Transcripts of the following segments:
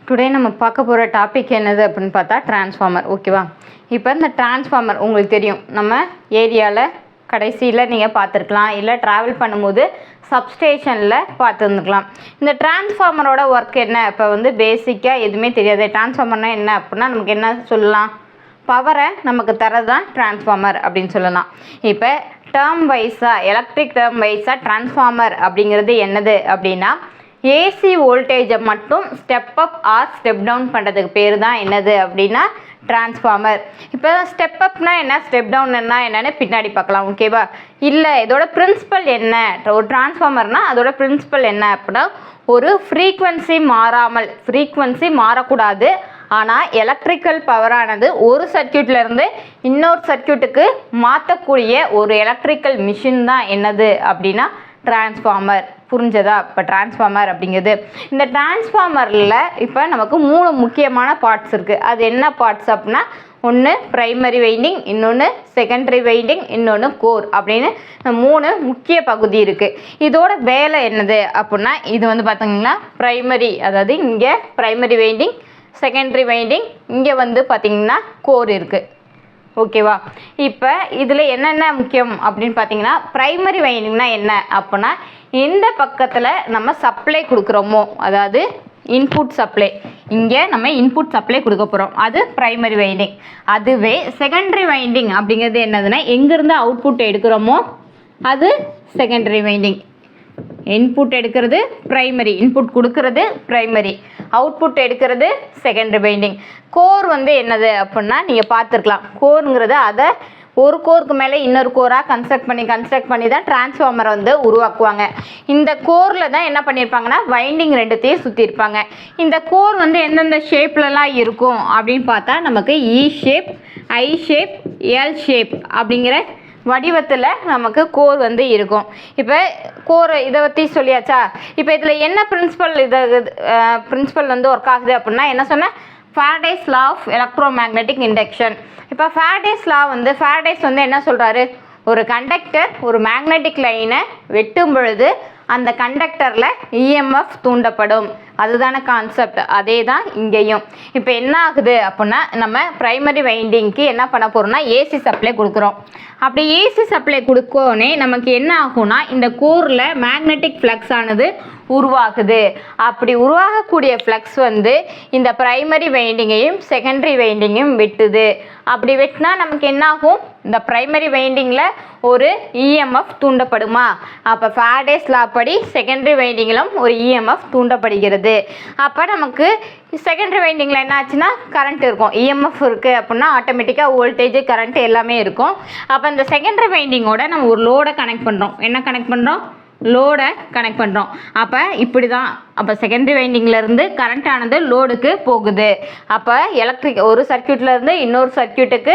Today நம்ம பார்க்க போகிற டாபிக் என்னது அப்படின்னு பார்த்தா டிரான்ஸ்ஃபார்மர். ஓகேவா? இப்போ இந்த டிரான்ஸ்ஃபார்மர் உங்களுக்கு தெரியும், நம்ம ஏரியாவில் கடைசியில் நீங்கள் பார்த்துருக்கலாம், இல்லை ட்ராவல் பண்ணும்போது சப்ஸ்டேஷனில் பார்த்துருந்துக்கலாம். இந்த டிரான்ஸ்ஃபார்மரோட ஒர்க் என்ன? இப்போ பேசிக்காக எதுவுமே தெரியாது. டிரான்ஸ்ஃபார்மர்னால் என்ன அப்படின்னா நமக்கு என்ன சொல்லலாம்? பவரை நமக்கு தரது தான் டிரான்ஸ்ஃபார்மர் அப்படின்னு சொல்லலாம். இப்போ டேர்ம் வைஸாக, எலக்ட்ரிக் டேர்ம் வைஸாக டிரான்ஸ்ஃபார்மர் அப்படிங்கிறது என்னது அப்படின்னா ஏசி வோல்டேஜை மட்டும் step up or step down பண்ணுறதுக்கு பேர் தான் என்னது அப்படின்னா டிரான்ஸ்ஃபார்மர். இப்போ ஸ்டெப் அப்னா என்ன, ஸ்டெப் டவுன்னா என்னென்னு பின்னாடி பார்க்கலாம். ஓகேவா? இல்லை இதோட பிரின்சிபல் என்ன, ஒரு டிரான்ஸ்ஃபார்மர்னால் அதோட பிரின்சிபல் என்ன அப்படின்னா ஒரு ஃப்ரீக்வன்சி மாறாமல், ஃப்ரீக்வன்சி மாறக்கூடாது, ஆனால் எலக்ட்ரிக்கல் பவரானது ஒரு சர்க்கியூட்லேருந்து இன்னொரு சர்க்கியூட்டுக்கு மாற்றக்கூடிய ஒரு எலக்ட்ரிக்கல் மிஷின் தான் என்னது அப்படின்னா டிரான்ஸ்ஃபார்மர். புரிஞ்சதா? இப்போ டிரான்ஸ்ஃபார்மர் அப்படிங்கிறது, இந்த டிரான்ஸ்ஃபார்மரில் இப்போ நமக்கு 3 முக்கியமான பார்ட்ஸ் இருக்குது. அது என்ன பார்ட்ஸ் அப்படின்னா ஒன்று ப்ரைமரி வைண்டிங், இன்னொன்று செகண்டரி வைண்டிங், இன்னொன்று கோர் அப்படின்னு 3 முக்கிய பகுதி இருக்குது. இதோட வேலை என்னது அப்படின்னா இது பார்த்தீங்கன்னா ப்ரைமரி, அதாவது இங்கே ப்ரைமரி வைண்டிங், செகண்டரி வைண்டிங், இங்கே பார்த்தீங்கன்னா கோர் இருக்குது. ஓகேவா? இப்போ இதில் என்னென்ன முக்கியம் அப்படின்னு பார்த்தீங்கன்னா ப்ரைமரி வைண்டிங்னா என்ன அப்படின்னா எந்த பக்கத்தில் நம்ம சப்ளை கொடுக்குறோமோ, அதாவது இன்புட் சப்ளை, இங்கே நம்ம இன்புட் சப்ளை கொடுக்க போகிறோம், அது ப்ரைமரி வைண்டிங். அதுவே செகண்டரி வைண்டிங் அப்படிங்கிறது என்னதுன்னா எங்கேருந்து அவுட்புட் எடுக்கிறோமோ அது செகண்டரி வைண்டிங். இன்புட் எடுக்கிறது ப்ரைமரி, இன்புட் கொடுக்கறது ப்ரைமரி, அவுட்புட் எடுக்கிறது செகண்டரி வைண்டிங். கோர் என்னது அப்படின்னா நீங்கள் பார்த்துருக்கலாம், கோருங்கிறது அதை ஒரு கோருக்கு மேலே இன்னொரு கோராக கன்ஸ்ட்ரக்ட் பண்ணி தான் டிரான்ஸ்ஃபார்மரை உருவாக்குவாங்க. இந்த கோரில் தான் என்ன பண்ணியிருப்பாங்கன்னா வைண்டிங் 2த்தையும் சுற்றிருப்பாங்க. இந்த கோர் எந்தெந்த ஷேப்லலாம் இருக்கும் அப்படின்னு பார்த்தா நமக்கு இ shape, I shape, L shape அப்படிங்கிற வடிவத்தில் நமக்கு கோர் இருக்கும். இப்போ கோர் இதை பற்றி சொல்லியாச்சா? இப்போ இதில் என்ன பிரின்சிபல், பிரின்சிபல் ஒர்க் ஆகுது அப்படின்னா என்ன சொன்னேன்? Faraday's law of electromagnetic induction. இப்போ ஃபாரடேஸ் லா ஃபாரடேஸ் என்ன சொல்கிறாரு? ஒரு கண்டக்டர் ஒரு மேக்னெட்டிக் லைனை வெட்டும் பொழுது அந்த கண்டக்டரில் இஎம்எஃப் தூண்டப்படும், அதுதான கான்செப்ட். அதே தான் இங்கேயும். இப்போ என்ன ஆகுது அப்படின்னா நம்ம ப்ரைமரி வைண்டிங்க்கு என்ன பண்ண போகிறோம்னா ஏசி சப்ளை கொடுக்குறோம். அப்படி ஏசி சப்ளை கொடுக்கோனே நமக்கு என்ன ஆகும்னா இந்த கோரில் மேக்னெட்டிக் ஃப்ளக்ஸ் ஆனது உருவாகுது. அப்படி உருவாகக்கூடிய ஃப்ளக்ஸ் இந்த ப்ரைமரி வைண்டிங்கையும் செகண்டரி வைண்டிங்கையும் வெட்டுது. அப்படி வெட்டினா நமக்கு என்ன ஆகும்? இந்த ப்ரைமரி வைண்டிங்கில் ஒரு இஎம்எஃப் தூண்டப்படுமா? அப்போ ஃபாரடேஸ் லா படி செகண்டரி வைண்டிங்கிலும் ஒரு இஎம்எஃப் தூண்டப்படுகிறது. அப்போ நமக்கு செகண்டரி வைண்டிங்கில் என்ன ஆச்சுன்னா கரண்ட் இருக்கும், இஎம்எஃப் இருக்குது அப்படின்னா ஆட்டோமேட்டிக்காக வோல்டேஜ் கரண்ட் எல்லாமே இருக்கும். அப்போ இந்த செகண்டரி வைண்டிங்கோட நம்ம ஒரு லோடை கனெக்ட் பண்ணுறோம். என்ன கனெக்ட் பண்ணுறோம்? லோடை கனெக்ட் பண்ணுறோம். அப்போ இப்படி தான் அப்போ செகண்டரி வைண்டிங்லேருந்து கரண்ட் ஆனது லோடுக்கு போகுது. அப்போ ஒரு சர்க்கியூட்லேருந்து இன்னொரு சர்க்கியூட்டுக்கு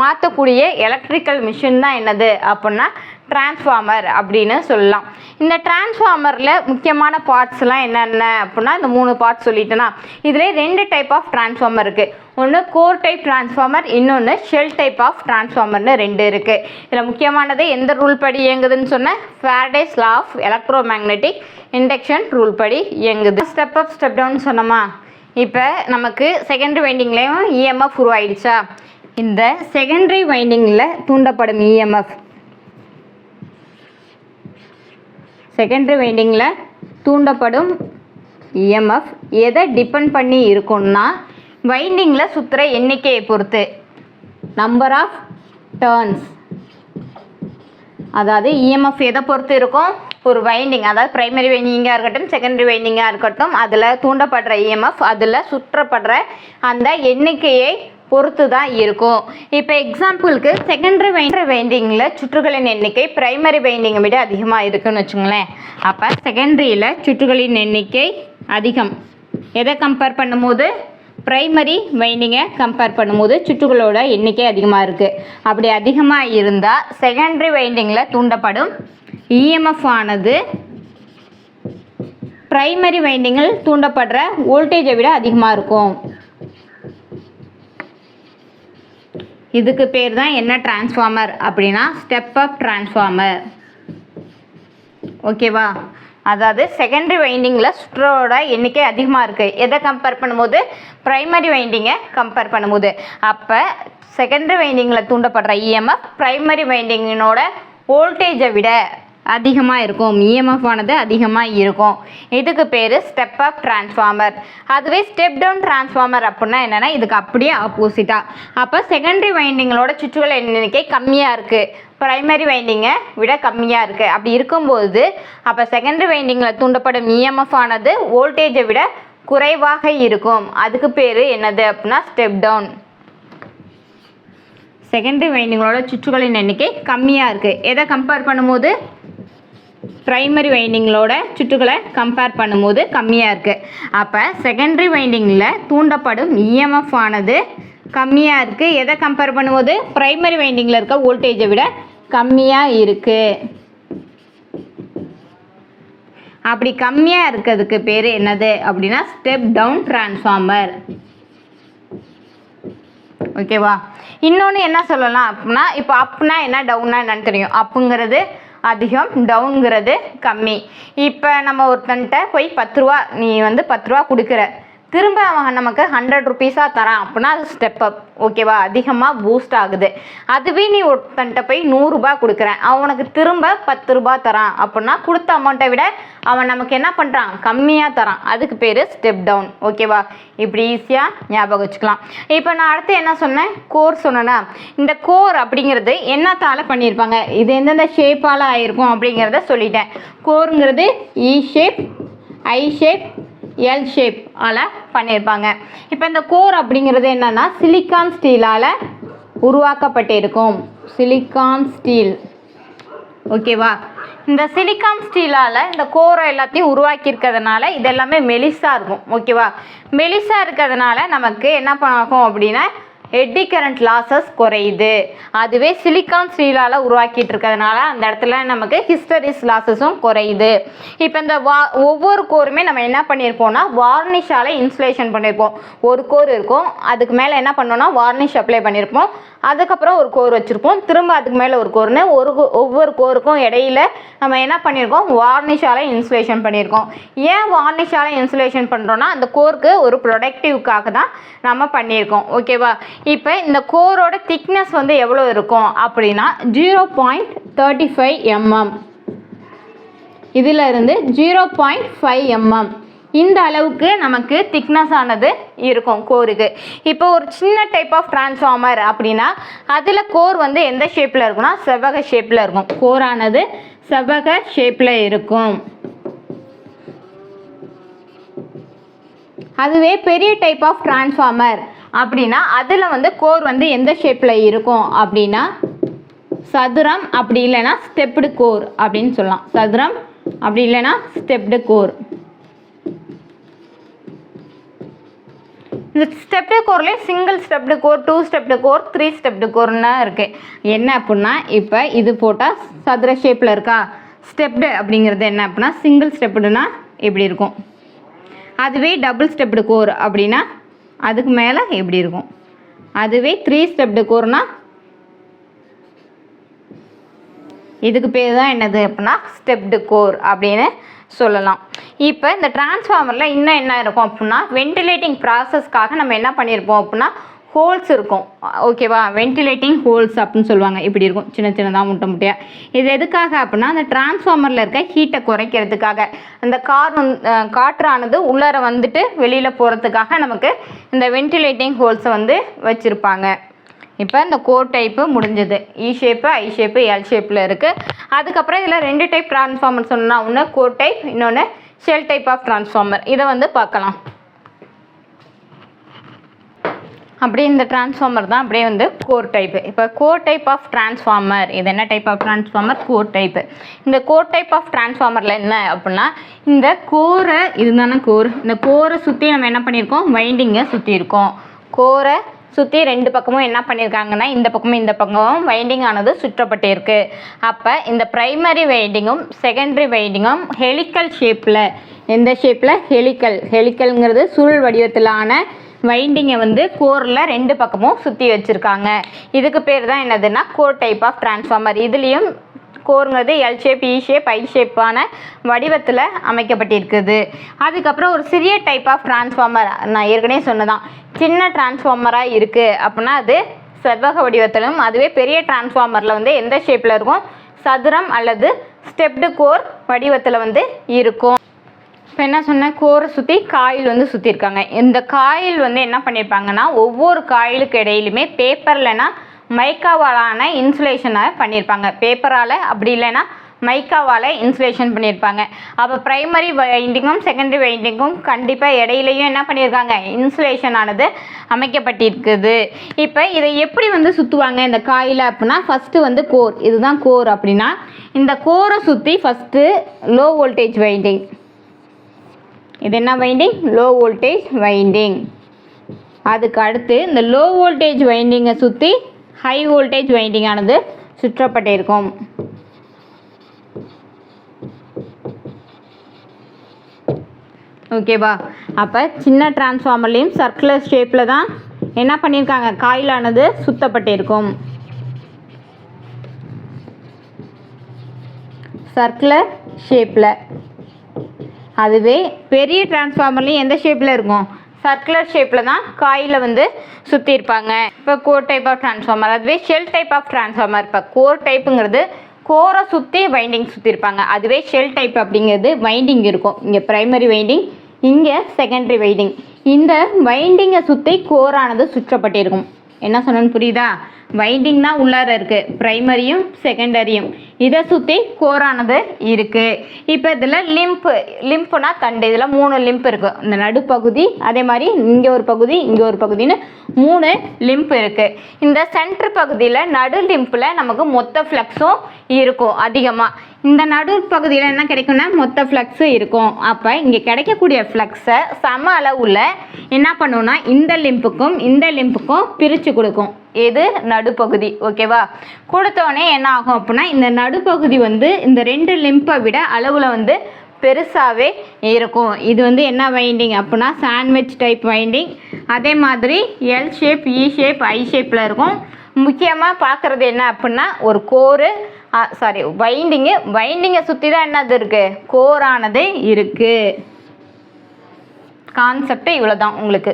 மாற்றக்கூடிய எலக்ட்ரிக்கல் மிஷின் தான் என்னது அப்படின்னா டிரான்ஸ்ஃபார்மர் அப்படின்னு சொல்லலாம். இந்த டிரான்ஸ்ஃபார்மரில் முக்கியமான பார்ட்ஸ்லாம் என்னென்ன அப்படின்னா இந்த 3 பார்ட்ஸ் சொல்லிட்டேன்னா இதில் 2 டைப் ஆஃப் டிரான்ஸ்ஃபார்மர் இருக்குது. ஒன்று கோர் டைப் டிரான்ஸ்ஃபார்மர், இன்னொன்று ஷெல் டைப் ஆஃப் டிரான்ஸ்ஃபார்மர்னு 2 இருக்குது. இதில் முக்கியமானது எந்த ரூல் படி இயங்குதுன்னு சொன்ன Faraday's law of electromagnetic induction rule படி இயங்குது. ஸ்டெப் அப் ஸ்டெப் டவுன் சொன்னோமா? இப்போ நமக்கு செகண்டரி வைண்டிங்லேயும் இஎம்எஃப் உருவாயிடுச்சா? இந்த செகண்டரி வைண்டிங்கில் தூண்டப்படும் இஎம்எஃப், செகண்டரி வைண்டிங்கில் தூண்டப்படும் இஎம்எஃப் எதை டிபெண்ட் பண்ணி இருக்கும்னா வைண்டிங்கில் சுற்றுற எண்ணிக்கையை பொறுத்து, நம்பர் ஆஃப் டர்ன்ஸ். அதாவது இஎம்எஃப் எதை பொறுத்து இருக்கும்? ஒரு வைண்டிங், அதாவது ப்ரைமரி வைண்டிங்காக இருக்கட்டும் செகண்டரி வைண்டிங்காக இருக்கட்டும், அதில் தூண்டப்படுற இஎம்எஃப் அதில் சுற்றப்படுற அந்த எண்ணிக்கையை பொறுத்து தான் இருக்கும். இப்போ எக்ஸாம்பிளுக்கு செகண்டரி வைண்டிங்கில் சுற்றுகளின் எண்ணிக்கை ப்ரைமரி வைண்டிங்கை விட அதிகமாக இருக்குன்னு வச்சுங்களேன். அப்போ செகண்டரியில் சுற்றுகளின் எண்ணிக்கை அதிகம். எதை கம்பேர் பண்ணும்போது? ப்ரைமரி வைண்டிங்கை கம்பேர் பண்ணும்போது சுற்றுகளோட எண்ணிக்கை அதிகமாக இருக்குது. அப்படி அதிகமாக இருந்தால் செகண்டரி வைண்டிங்கில் தூண்டப்படும் இஎம்எஃப் ஆனது ப்ரைமரி வைண்டிங்கில் தூண்டப்படுற வோல்டேஜை விட அதிகமாக இருக்கும். இதுக்கு பேர் தான் என்ன டிரான்ஸ்ஃபார்மர் அப்படின்னா ஸ்டெப் அப் டிரான்ஸ்ஃபார்மர். ஓகேவா? அதாவது செகண்டரி வைண்டிங்கில் சுற்றுகளோட எண்ணிக்கை அதிகமாக இருக்குது. எதை கம்பேர் பண்ணும்போது? ப்ரைமரி வைண்டிங்கை கம்பேர் பண்ணும்போது. அப்போ செகண்டரி வைண்டிங்கில் தூண்டப்படுற இஎம்எஃப் ப்ரைமரி வைண்டிங்கினோட வோல்டேஜை விட அதிகமாக இருக்கும். இஎம்எஃப் ஆனது அதிகமாக இருக்கும். இதுக்கு பேர் ஸ்டெப் அப் டிரான்ஸ்ஃபார்மர். அதுவே ஸ்டெப் டவுன் டிரான்ஸ்ஃபார்மர் அப்படின்னா என்னென்னா இதுக்கு அப்படியே ஆப்போசிட்டாக. அப்போ செகண்டரி வைண்டிங்களோட சுற்றுகள் எண்ணிக்கை கம்மியாக இருக்குது, ப்ரைமரி வைண்டிங்கை விட கம்மியாக இருக்குது. அப்படி இருக்கும்போது அப்போ செகண்டரி வைண்டிங்கில் தூண்டப்படும் இஎம்எஃப் ஆனது வோல்டேஜை விட குறைவாக இருக்கும். அதுக்கு பேர் என்னது அப்படின்னா ஸ்டெப் டவுன். செகண்டரி வைண்டிங்களோட சுற்றுகளின் எண்ணிக்கை கம்மியாக இருக்குது. எதை கம்பேர் பண்ணும்போது? ப்ரைமரி வைண்டிங்களோட சுற்றுகளை கம்பேர் பண்ணும்போது கம்மியாக இருக்குது. அப்போ செகண்டரி வைண்டிங்கில் தூண்டப்படும் இஎம்எஃப் ஆனது கம்மியாக இருக்குது. எதை கம்பேர் பண்ணும்போது? ப்ரைமரி வைண்டிங்கில் இருக்க வோல்டேஜை விட கம்மியாக இருக்குது. அப்படி கம்மியாக இருக்கிறதுக்கு பேர் என்னது அப்படின்னா ஸ்டெப் டவுன் டிரான்ஸ்ஃபார்மர். ஓகேவா? இன்னொன்று என்ன சொல்லலாம் அப்படின்னா, இப்போ அப்னா என்ன, டவுன்னா என்னன்னு தெரியும். அப்புங்கிறது அதிகம், டவுனுங்கிறது கம்மி. இப்போ நம்ம ஒருத்தன்ட்ட போய் 10 ரூபா, நீ வந்து 10 ரூபா கொடுக்குற, திரும்ப அவன் நமக்கு 100 ருபீஸாக தரான் அப்படின்னா அது ஸ்டெப் அப். ஓகேவா? அதிகமாக பூஸ்ட் ஆகுது. அதுவே நீ ஒருத்தன்ட்ட போய் 100 ரூபா கொடுக்குறேன், அவனுக்கு திரும்ப 10 ரூபா தரான் அப்படின்னா கொடுத்த அமௌண்ட்டை விட அவன் நமக்கு என்ன பண்ணுறான்? கம்மியாக தரான். அதுக்கு பேர் ஸ்டெப் டவுன். ஓகேவா? இப்படி ஈஸியாக ஞாபகம் வச்சுக்கலாம். இப்போ நான் அடுத்து என்ன சொன்னேன்? கோர் சொன்னேன்னா, இந்த கோர் அப்படிங்கிறது என்னத்தால் பண்ணியிருப்பாங்க, இது எந்தெந்த ஷேப்பால் ஆயிருக்கும் அப்படிங்கிறத சொல்லிட்டேன். கோருங்கிறது E shape, I shape, L shape all பண்ணியிருப்பாங்க. இப்போ இந்த கோர் அப்படிங்கிறது என்னென்னா சிலிக்கான் ஸ்டீலால் உருவாக்கப்பட்டிருக்கும். Silicon steel. ஓகேவா? இந்த சிலிக்கான் ஸ்டீலால் இந்த கோரை எல்லாத்தையும் உருவாக்கியிருக்கிறதுனால இது எல்லாமே மெலிசாக இருக்கும். ஓகேவா? மெலிசாக இருக்கிறதுனால நமக்கு என்ன ஆகும் அப்படின்னா எட்டி கரண்ட் லாசஸ் குறையுது. அதுவே சிலிக்கான் ஸ்டீலால் உருவாக்கிட்டு இருக்கிறதுனால அந்த இடத்துல நமக்கு ஹிஸ்டரிஸ் லாசஸும் குறையுது. இப்போ இந்த ஒவ்வொரு கோருமே நம்ம என்ன பண்ணியிருப்போம்னா வார்னிஷால் இன்சுலேஷன் பண்ணியிருப்போம். ஒரு கோர் இருக்கும், அதுக்கு மேலே என்ன பண்ணோம்னா வார்னிஷ் அப்ளை பண்ணியிருப்போம். அதுக்கப்புறம் ஒரு கோர் வச்சுருப்போம், திரும்ப அதுக்கு மேலே ஒரு கோர்னு ஒவ்வொரு கோருக்கும் இடையில நம்ம என்ன பண்ணியிருக்கோம்? வார்னிஷால் இன்சுலேஷன் பண்ணியிருக்கோம். ஏன் வார்னிஷால் இன்சுலேஷன் பண்ணுறோன்னா அந்த கோருக்கு ஒரு ப்ரொடக்டிவ்க்காக தான் நம்ம பண்ணியிருக்கோம். ஓகேவா? இப்போ இந்த கோரோட திக்னஸ் வந்து எவ்வளோ இருக்கும் அப்படின்னா 0.35 mm. இதில் இருந்து 0.5 mm இந்த அளவுக்கு நமக்கு திக்னஸ் ஆனது இருக்கும் கோருக்கு. இப்போ ஒரு சின்ன டைப் ஆஃப் டிரான்ஸ்ஃபார்மர் அப்படின்னா அதில் கோர் வந்து எந்த ஷேப்பில் இருக்குன்னா செவ்வக ஷேப்பில் இருக்கும். கோரானது செவ்வக ஷேப்பில் இருக்கும். அதுவே பெரிய டைப் ஆஃப் டிரான்ஸ்ஃபார்மர் அப்படின்னா அதில் வந்து கோர் வந்து எந்த ஷேப்பில் இருக்கும் அப்படின்னா சதுரம், அப்படி இல்லைன்னா ஸ்டெப்டு கோர் அப்படின்னு சொல்லலாம். சதுரம் அப்படி இல்லைன்னா ஸ்டெப்டு கோர். இந்த ஸ்டெப்டு கோர்லேயே single stepped core, 2 stepped core, 3 stepped கோர்னா இருக்குது. என்ன அப்படின்னா இப்போ இது போட்டால் சதுர ஷேப்பில் இருக்கா. ஸ்டெப்டு அப்படிங்கிறது என்ன அப்படின்னா சிங்கிள் ஸ்டெப்டுனா இப்படி இருக்கும். அதுவே டபுள் ஸ்டெப்டு கோர் அப்படின்னா அதுக்கு மேலே எப்படி இருக்கும். அதுவே 3 ஸ்டெப்டு கோர்னா இதுக்கு பேர் தான் என்னது அப்படின்னா ஸ்டெப்டு கோர் அப்படின்னு சொல்லலாம். இப்போ இந்த டிரான்ஸ்ஃபார்மரில் இன்னும் என்ன இருக்கும் அப்படின்னா வென்டிலேட்டிங் ப்ராசஸ்க்காக நம்ம என்ன பண்ணியிருப்போம் அப்படின்னா ஹோல்ஸ் இருக்கும். ஓகேவா? வென்டிலேட்டிங் ஹோல்ஸ் அப்படின்னு சொல்லுவாங்க. இப்படி இருக்கும், சின்ன சின்னதாக முட்டை முட்டையாக. இது எதுக்காக அப்படின்னா அந்த டிரான்ஸ்ஃபார்மரில் இருக்க ஹீட்டை குறைக்கிறதுக்காக, அந்த காற்றானது உள்ளார வந்துட்டு வெளியில் போகிறதுக்காக நமக்கு இந்த வென்டிலேட்டிங் ஹோல்ஸை வந்து வச்சுருப்பாங்க. இப்போ இந்த கோர் டைப்பு முடிஞ்சது. E shape, I shape, L ஷேப்பில் இருக்குது. அதுக்கப்புறம் இதில் 2 டைப் டிரான்ஸ்ஃபார்மர் சொன்னால் ஒன்று கோர் டைப், இன்னொன்று ஷெல் டைப் ஆஃப் டிரான்ஸ்ஃபார்மர். இதை வந்து பார்க்கலாம். அப்படியே இந்த டிரான்ஸ்ஃபார்மர் தான் அப்படியே வந்து கோர் டைப்பு. இப்போ கோர் டைப் ஆஃப் டிரான்ஸ்ஃபார்மர் இது என்ன type of transformer? Core type. இந்த கோர் டைப் ஆஃப் டிரான்ஸ்ஃபார்மரில் என்ன அப்படின்னா இந்த கோரை, இதுதானே கோர், இந்த கோரை சுற்றி நம்ம என்ன பண்ணியிருக்கோம்? வைண்டிங்கை சுற்றி இருக்கோம். கோரை சுற்றி 2 பக்கமும் என்ன பண்ணியிருக்காங்கன்னா இந்த பக்கமும் இந்த பக்கமும் வைண்டிங் ஆனது சுற்றப்பட்டு இருக்குது. அப்போ இந்த ப்ரைமரி வைண்டிங்கும் செகண்டரி வைண்டிங்கும் ஹெலிக்கல் ஷேப்பில், எந்த ஷேப்பில்? ஹெலிக்கல்ங்கிறது சுருள் வடிவத்திலான வைண்டிங்கை வந்து கோரில் 2 பக்கமும் சுற்றி வச்சுருக்காங்க. இதுக்கு பேர் தான் என்னதுன்னா கோர் டைப் ஆஃப் டிரான்ஸ்ஃபார்மர். இதுலேயும் கோருங்கிறது L shape, E shape, I ஷேப்பான வடிவத்தில் அமைக்கப்பட்டிருக்குது. அதுக்கப்புறம் ஒரு சிறிய டைப் ஆஃப் டிரான்ஸ்ஃபார்மர், நான் ஏற்கனவே சொன்னதான், சின்ன டிரான்ஸ்ஃபார்மராக இருக்குது அப்படின்னா அது செவ்வக வடிவத்திலும், அதுவே பெரிய டிரான்ஸ்ஃபார்மரில் வந்து எந்த ஷேப்பில் இருக்கும், சதுரம் அல்லது ஸ்டெப்டு கோர் வடிவத்தில் வந்து இருக்கும். இப்போ என்ன சொன்னேன், கோரை சுற்றி காயில் வந்து சுற்றிருக்காங்க. இந்த காயில் வந்து என்ன பண்ணியிருப்பாங்கன்னா ஒவ்வொரு காயிலுக்கு இடையிலுமே பேப்பர்லனா மைக்காவாலான இன்சுலேஷனை பண்ணியிருப்பாங்க. பேப்பரால் அப்படி இல்லைன்னா மைக்காவால் இன்சுலேஷன் பண்ணியிருப்பாங்க. அப்போ ப்ரைமரி வைண்டிங்கும் செகண்டரி வைண்டிங்கும் கண்டிப்பாக இடையிலையும் என்ன பண்ணியிருக்காங்க, இன்சுலேஷன் ஆனது அமைக்கப்பட்டிருக்குது. இப்போ இதை எப்படி வந்து சுற்றுவாங்க இந்த காயில் அப்படின்னா, ஃபஸ்ட்டு வந்து கோர், இதுதான் கோர் அப்படின்னா இந்த கோரை சுற்றி ஃபஸ்ட்டு லோ வோல்டேஜ் வைண்டிங், இது என்ன வைண்டிங், லோ வோல்டேஜ் வைண்டிங். அதுக்கு அடுத்து இந்த லோ வோல்டேஜ் வைண்டிங்கை சுற்றி ஹை வோல்டேஜ் வைண்டிங் ஆனது சுற்றப்பட்டிருக்கும். ஓகேவா? அப்போ சின்ன டிரான்ஸ்ஃபார்மர்லேயும் சர்க்குலர் ஷேப்பில் தான் என்ன பண்ணியிருக்காங்க, காயிலானது சுற்றப்பட்டிருக்கும். சர்க்குலர் ஷேப்பில். அதுவே பெரிய டிரான்ஸ்ஃபார்மர்லேயும் எந்த ஷேப்பில் இருக்கும், சர்க்குலர் ஷேப்பில் தான் காயில் வந்து சுற்றிருப்பாங்க. இப்போ கோர் டைப் ஆஃப் டிரான்ஸ்ஃபார்மர், அதுவே ஷெல் டைப் ஆஃப் டிரான்ஸ்ஃபார்மர். இப்போ கோர் டைப்புங்கிறது கோரை சுற்றி வைண்டிங் சுற்றிருப்பாங்க. அதுவே ஷெல் டைப் அப்படிங்கிறது வைண்டிங் இருக்கும், இங்கே ப்ரைமரி வைண்டிங், இங்கே செகண்டரி வைண்டிங். இந்த வைண்டிங்கை சுற்றி கோரானது சுற்றப்பட்டிருக்கும். என்ன சொன்னேன்னு புரியுதா? வைண்டிங் தான் உள்ளார இருக்குது, ப்ரைமரியும் செகண்டரியும், இதை சுற்றி கோரானது இருக்குது. இப்போ இதில் லிம்புனா தண்டு, இதில் 3 லிம்ப் இருக்குது. இந்த நடுப்பகுதி, அதே மாதிரி இங்கே ஒரு பகுதி, இங்கே ஒரு பகுதின்னு 3 லிம்ப் இருக்குது. இந்த சென்ட்ரு பகுதியில் நடு லிம்பில் நமக்கு மொத்த ஃப்ளக்ஸும் இருக்கும் அதிகமாக. இந்த நடு பகுதியில் என்ன கிடைக்கும்னா மொத்த ஃப்ளக்ஸு இருக்கும். அப்போ இங்கே கிடைக்கக்கூடிய ஃப்ளக்ஸை சம அளவில் என்ன பண்ணுவோன்னா இந்த லிம்புக்கும் பிரித்து கொடுக்கும். எது, நடுப்பகுதி. ஓகேவா? கொடுத்தோடனே என்ன ஆகும் அப்படின்னா இந்த நடுப்பகுதி வந்து இந்த 2 லிம்பை விட அளவில் வந்து பெருசாகவே இருக்கும். இது வந்து என்ன வைண்டிங் அப்படின்னா சாண்ட்விச் டைப் வைண்டிங். அதே மாதிரி எல் ஷேப், இ ஷேப், ஐ ஷேப்பில் இருக்கும். முக்கியமாக பார்க்குறது என்ன அப்படின்னா ஒரு கோரு, வைண்டிங்கை சுற்றி தான் என்னது இருக்குது, கோரானது இருக்குது. கான்செப்ட் இவ்வளோ தான் உங்களுக்கு.